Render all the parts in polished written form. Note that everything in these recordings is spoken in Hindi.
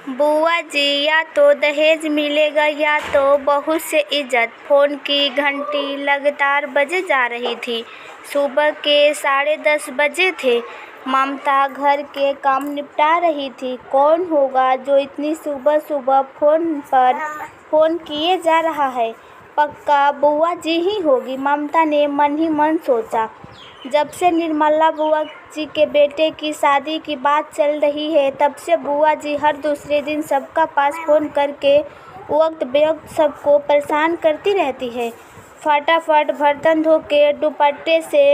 बुआ जी, या तो दहेज मिलेगा या तो बहू से इज्जत। फोन की घंटी लगातार बजे जा रही थी। सुबह के 10:30 बजे थे। ममता घर के काम निपटा रही थी। कौन होगा जो इतनी सुबह सुबह फोन पर फोन किए जा रहा है? पक्का बुआ जी ही होगी, ममता ने मन ही मन सोचा। जब से निर्मला बुआ जी के बेटे की शादी की बात चल रही है, तब से बुआ जी हर दूसरे दिन सबका पास फोन करके वक्त बेवक्त सबको परेशान करती रहती है। फटाफट बर्तन धो के दुपट्टे से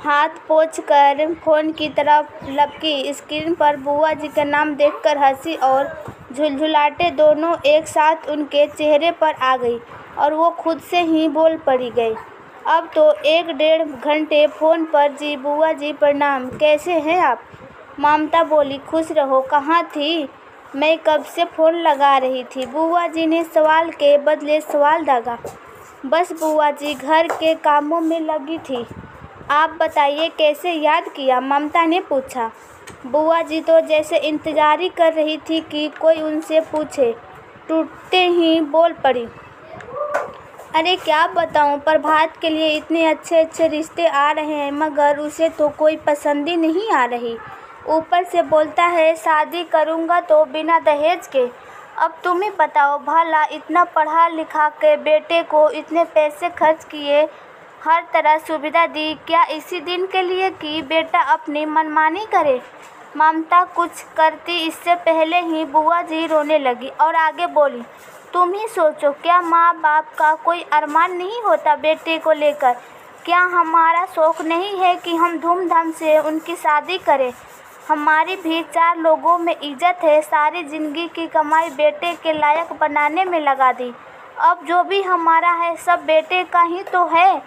हाथ पोंछकर फोन की तरफ लपकी। स्क्रीन पर बुआ जी का नाम देखकर हंसी और झुलझुलाहटें दोनों एक साथ उनके चेहरे पर आ गई और वो खुद से ही बोल पड़ी गई। अब तो 1-1.5 घंटे फोन पर। जी बुआ जी प्रणाम, कैसे हैं आप? ममता बोली, खुश रहो। कहाँ थी? मैं कब से फ़ोन लगा रही थी। बुआ जी ने सवाल के बदले सवाल दागा। बस बुआ जी, घर के कामों में लगी थी। आप बताइए कैसे याद किया? ममता ने पूछा। बुआ जी तो जैसे इंतजार ही कर रही थी कि कोई उनसे पूछे, टूटते ही बोल पड़ी। अरे क्या बताऊं, प्रभात के लिए इतने अच्छे अच्छे रिश्ते आ रहे हैं, मगर उसे तो कोई पसंद ही नहीं आ रही। ऊपर से बोलता है शादी करूंगा तो बिना दहेज के। अब तुम ही बताओ भला, इतना पढ़ा लिखा के बेटे को इतने पैसे खर्च किए, हर तरह सुविधा दी, क्या इसी दिन के लिए कि बेटा अपनी मनमानी करे? ममता कुछ करती इससे पहले ही बुआ जी रोने लगी और आगे बोली, तुम ही सोचो, क्या माँ बाप का कोई अरमान नहीं होता बेटे को लेकर? क्या हमारा शौक नहीं है कि हम धूमधाम से उनकी शादी करें? हमारी भी 4 लोगों में इज्जत है। सारी जिंदगी की कमाई बेटे के लायक बनाने में लगा दी। अब जो भी हमारा है सब बेटे का ही तो है,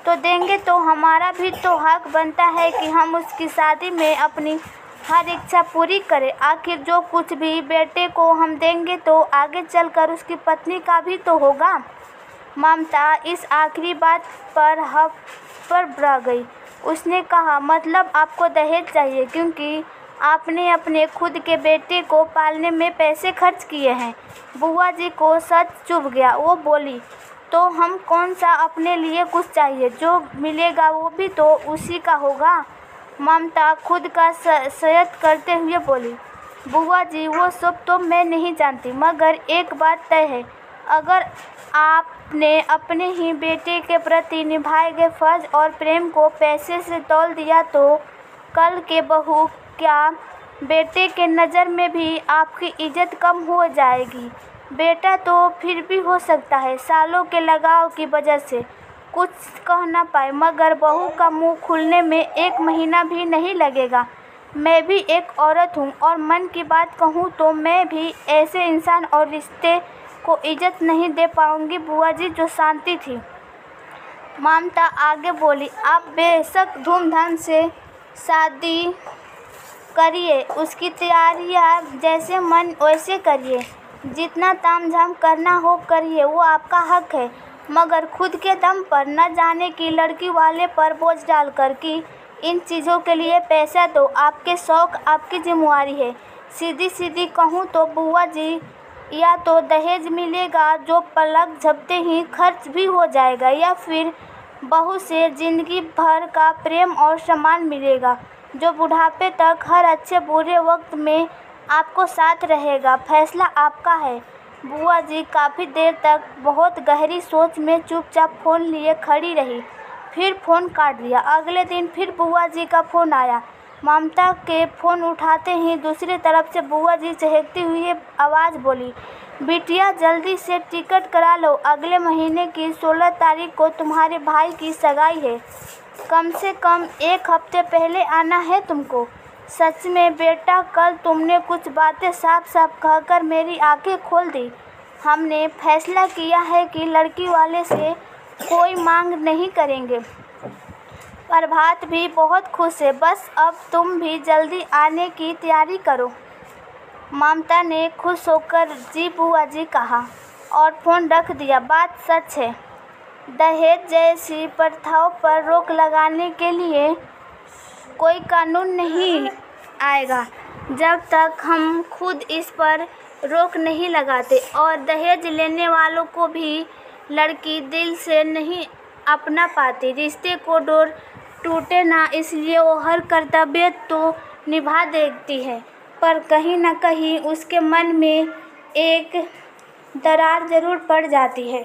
तो देंगे तो हमारा भी तो हक बनता है कि हम उसकी शादी में अपनी हर इच्छा पूरी करें। आखिर जो कुछ भी बेटे को हम देंगे तो आगे चलकर उसकी पत्नी का भी तो होगा। ममता इस आखिरी बात पर रह गई। उसने कहा, मतलब आपको दहेज चाहिए क्योंकि आपने अपने खुद के बेटे को पालने में पैसे खर्च किए हैं? बुआ जी को सच चुभ गया। वो बोली, तो हम कौन सा अपने लिए कुछ चाहिए? जो मिलेगा वो भी तो उसी का होगा। ममता खुद का सयत करते हुए बोली, बुआ जी वो सब तो मैं नहीं जानती, मगर एक बात तय है, अगर आपने अपने ही बेटे के प्रति निभाए गए फर्ज और प्रेम को पैसे से तौल दिया तो कल के बहू क्या बेटे के नज़र में भी आपकी इज्जत कम हो जाएगी? बेटा तो फिर भी हो सकता है सालों के लगाव की वजह से कुछ कह ना पाए, मगर बहू का मुंह खुलने में 1 महीना भी नहीं लगेगा। मैं भी एक औरत हूँ और मन की बात कहूँ तो मैं भी ऐसे इंसान और रिश्ते को इज्जत नहीं दे पाऊंगी बुआ जी जो शांति थी। ममता आगे बोली, आप बेशक धूमधाम से शादी करिए, उसकी तैयारियाँ जैसे मन वैसे करिए, जितना तामझाम करना हो करिए, वो आपका हक है, मगर खुद के दम पर न जाने की लड़की वाले पर बोझ डालकर कि इन चीज़ों के लिए पैसा दो, आपके शौक आपकी जिम्मेवारी है। सीधी सीधी कहूँ तो बुआ जी, या तो दहेज मिलेगा जो पलक झपते ही खर्च भी हो जाएगा, या फिर बहू से जिंदगी भर का प्रेम और सम्मान मिलेगा जो बुढ़ापे तक हर अच्छे बुरे वक्त में आपको साथ रहेगा। फैसला आपका है। बुआ जी काफ़ी देर तक बहुत गहरी सोच में चुपचाप फ़ोन लिए खड़ी रही, फिर फ़ोन काट दिया। अगले दिन फिर बुआ जी का फ़ोन आया। ममता के फ़ोन उठाते ही दूसरी तरफ से बुआ जी चहकती हुई आवाज़ बोली, बिटिया जल्दी से टिकट करा लो, अगले महीने की 16 तारीख को तुम्हारे भाई की सगाई है, कम से कम 1 हफ्ते पहले आना है तुमको। सच में बेटा, कल तुमने कुछ बातें साफ साफ कहकर मेरी आंखें खोल दी। हमने फैसला किया है कि लड़की वाले से कोई मांग नहीं करेंगे। प्रभात भी बहुत खुश है, बस अब तुम भी जल्दी आने की तैयारी करो। ममता ने खुश होकर जी बुआ जी कहा और फ़ोन रख दिया। बात सच है, दहेज जैसी प्रथाओं पर रोक लगाने के लिए कोई कानून नहीं आएगा, जब तक हम खुद इस पर रोक नहीं लगाते। और दहेज लेने वालों को भी लड़की दिल से नहीं अपना पाती। रिश्ते को डोर टूटे ना, इसलिए वो हर कर्तव्य तो निभा देती है, पर कहीं ना कहीं उसके मन में एक दरार ज़रूर पड़ जाती है।